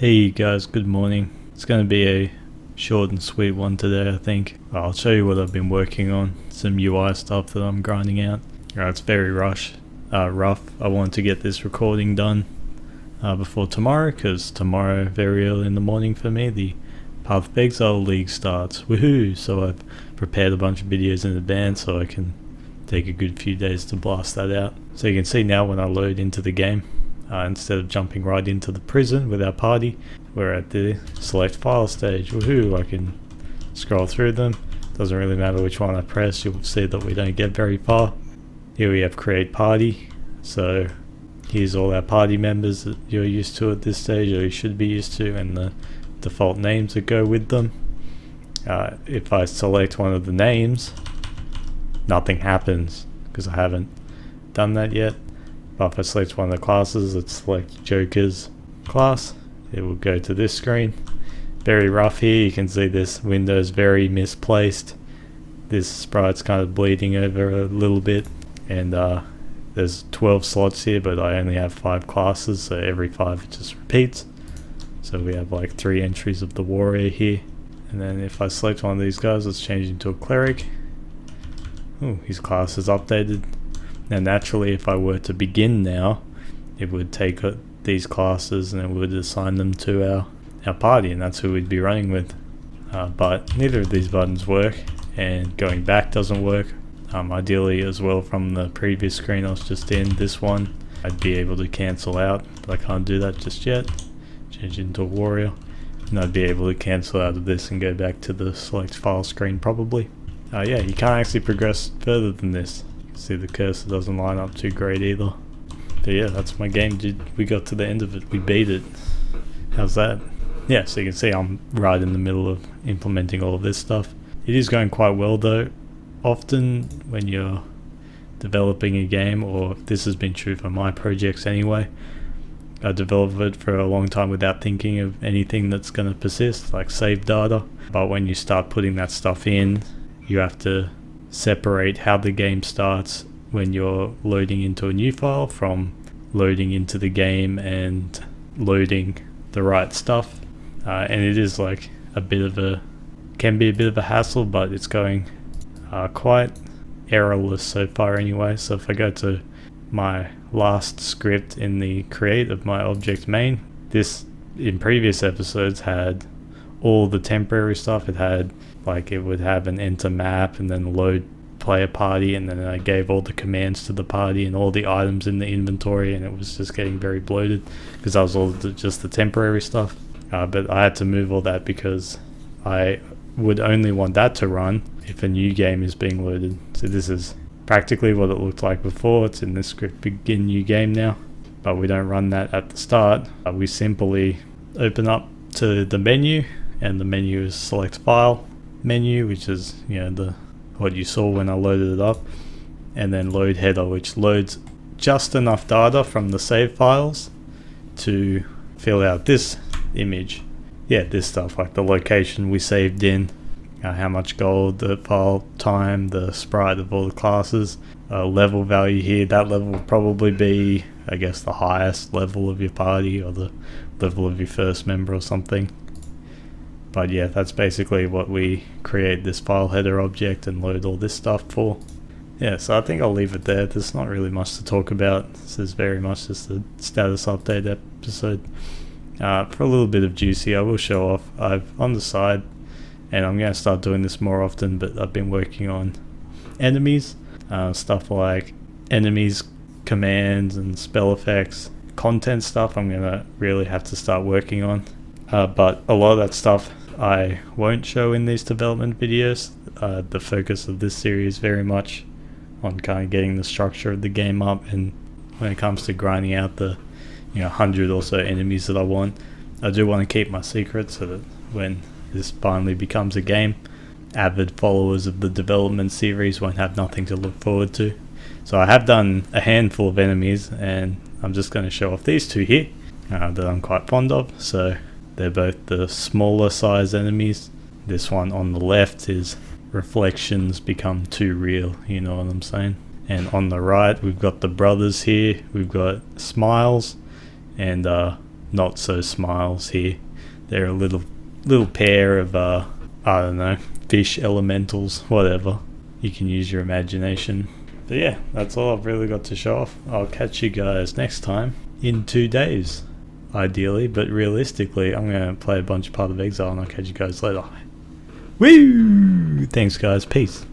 Hey guys, good morning. It's going to be a short and sweet one today, I think. I'll show you what I've been working on, some UI stuff that I'm grinding out. It's very rough. I want to get this recording done before tomorrow, because tomorrow, very early in the morning for me, the Path of Exile League starts. Woohoo! So I've prepared a bunch of videos in advance so I can take a good few days to blast that out. So you can see now when I load into the game, instead of jumping right into the prison with our party, we're at the select file stage. Woohoo! I can scroll through them. Doesn't really matter which one I press, you'll see that we don't get very far. Here we have create party. So here's all our party members that you're used to at this stage, or you should be used to, and the default names that go with them. If I select one of the names, nothing happens because I haven't done that yet. But if I select one of the classes, let's select Joker's class, it will go to this screen. Very rough here, you can see this window is very misplaced. This sprite's kind of bleeding over a little bit, and there's 12 slots here, but I only have 5 classes, so every 5 it just repeats. So we have like 3 entries of the warrior here. And then if I select one of these guys, let's change into a cleric. Oh, his class is updated. Now naturally, if I were to begin now, it would take these classes and it would assign them to our party, and that's who we'd be running with. But neither of these buttons work, and going back doesn't work. Ideally as well, from the previous screen I was just in, this one, I'd be able to cancel out, but I can't do that just yet. Change into a warrior, and I'd be able to cancel out of this and go back to the select file screen probably. Yeah, you can't actually progress further than this. See, the cursor doesn't line up too great either. But yeah, that's my game, dude. We got to the end of it, we beat it. How's that? Yeah, so you can see I'm right in the middle of implementing all of this stuff. It is going quite well though. Often when you're developing a game, or this has been true for my projects anyway, I develop it for a long time without thinking of anything that's going to persist, like save data. But when you start putting that stuff in, you have to separate how the game starts when you're loading into a new file from loading into the game and loading the right stuff. And it is like can be a bit of a hassle, but it's going quite errorless so far anyway. So if I go to my last script in the create of my object main, this in previous episodes had all the temporary stuff. It had like, it would have an enter map and then load player party, and then I gave all the commands to the party and all the items in the inventory, and it was just getting very bloated because that was all just the temporary stuff. But I had to move all that because I would only want that to run if a new game is being loaded. So this is practically what it looked like before. It's in the script begin new game now, but we don't run that at the start. We simply open up to the menu, and the menu is select file menu, which is, you know, what you saw when I loaded it up, and then load header, which loads just enough data from the save files to fill out this image. Yeah, this stuff like the location we saved in, how much gold, the file time, the sprite of all the classes, level value here. That level will probably be, I guess, the highest level of your party, or the level of your first member or something. But yeah, that's basically what we create this file header object and load all this stuff for. Yeah, so I think I'll leave it there. There's not really much to talk about. This is very much just a status update episode. For a little bit of juicy, I will show off. I've on the side, and I'm going to start doing this more often, but I've been working on enemies, stuff like enemies, commands and spell effects, content stuff I'm going to really have to start working on. But a lot of that stuff I won't show in these development videos. The focus of this series is very much on kind of getting the structure of the game up, and when it comes to grinding out the 100 or so enemies that I want, I do want to keep my secret so that when this finally becomes a game, avid followers of the development series won't have nothing to look forward to. So I have done a handful of enemies, and I'm just going to show off these 2 here that I'm quite fond of. So they're both the smaller size enemies. This one on the left is reflections become too real, you know what I'm saying? And on the right we've got the brothers here. We've got Smiles and not so smiles here. They're a little pair of I don't know, fish elementals, whatever. You can use your imagination. But yeah, that's all I've really got to show off. I'll catch you guys next time in 2 days, ideally, but realistically, I'm going to play a bunch of Path of Exile and I'll catch you guys later. Woo! Thanks guys, peace.